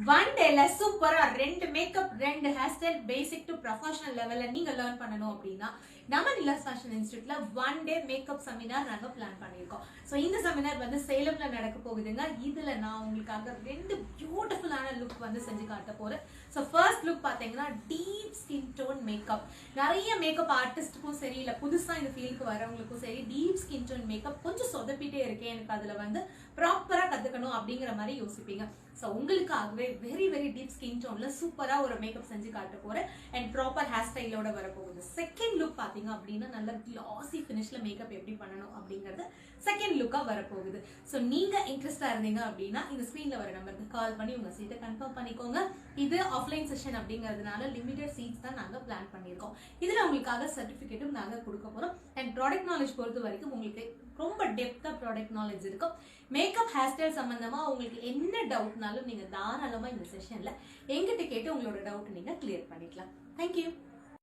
One டேல சூப்பரா ரெண்டு மேக்கப் ரெண்டு hair style basic to professional லெவல்ல நீங்க லேர்ன் பண்ணணும் அப்படின்னா நம்ம நிலாஸ் ஃபேஷன் இன்ஸ்டியூட்ல ஒன் டே மேக்கப் செமினார் நாங்க பிளான் பண்ணியிருக்கோம். ஸோ இந்த செமினார் வந்து சேலம்ல நடக்க போகுதுங்க. இதுல நான் உங்களுக்காக ரெண்டு பியூட்டிஃபுல்லான லுக் வந்து செஞ்சு காட்ட போறேன். ஸோ ஃபர்ஸ்ட் லுக் பாத்தீங்கன்னா டீப் ஸ்கின் டோன் மேக்கப். நிறைய மேக்கப் ஆர்டிஸ்டுக்கும் சரி இல்ல புதுசா இந்த ஃபீல்டுக்கு வரவங்களுக்கும் சரி டீப் ஸ்கின் டோன் மேக்கப் கொஞ்சம் சொதப்பிட்டே இருக்கேன், எனக்கு அதுல வந்து ப்ராப்பரா கத்துக்கணும் அப்படிங்கிற மாதிரி யோசிப்பீங்க. ஸோ உங்களுக்காகவே வெரி வெரி டீப் ஸ்கின் டோன்ல சூப்பரா ஒரு மேக்கப் செஞ்சு காட்ட போறேன் அண்ட் ப்ராப்பர் ஹேர் ஸ்டைலோட வரப்போகுது. செகண்ட் லுக் பாத்தீங்க அப்படின்னா நல்ல கிளாசி ஃபினிஷ்ல மேக்கப் எப்படி பண்ணணும் அப்படிங்கறது செகண்ட் லுக்கா வரப்போகுது. ஸோ நீங்க இன்ட்ரெஸ்டா இருந்தீங்க அப்படின்னா இந்த ஸ்கிரீன்ல வர நம்பருக்கு கால் பண்ணி உங்க சீட்டை கன்ஃபார்ம் பண்ணிக்கோங்க. இது ஆஃப்லைன் செஷன் அப்படிங்கிறதுனால லிமிடெட் சீட்ஸ் தான் நாங்க பிளான் பண்ணியிருக்கோம். இதுல உங்களுக்காக சர்டிபிகேட்டும் நாங்க கொடுக்க போறோம் அண்ட் ப்ராடக்ட் நாலேஜ் பொறுத்த வரைக்கும் உங்களுக்கு ரொம்ப டெப்தா ப்ராடக்ட் நாலேஜ் இருக்கும். மேக்கப் ஹேர் ஸ்டைல் சம்பந்தமா உங்களுக்கு என்ன டவுட்னாலும் நீங்க தாராளமா இந்த செஷன்ல எங்கிட்ட கேட்டு உங்களோட டவுட் நீங்க கிளியர் பண்ணிக்கலாம். தேங்க்யூ.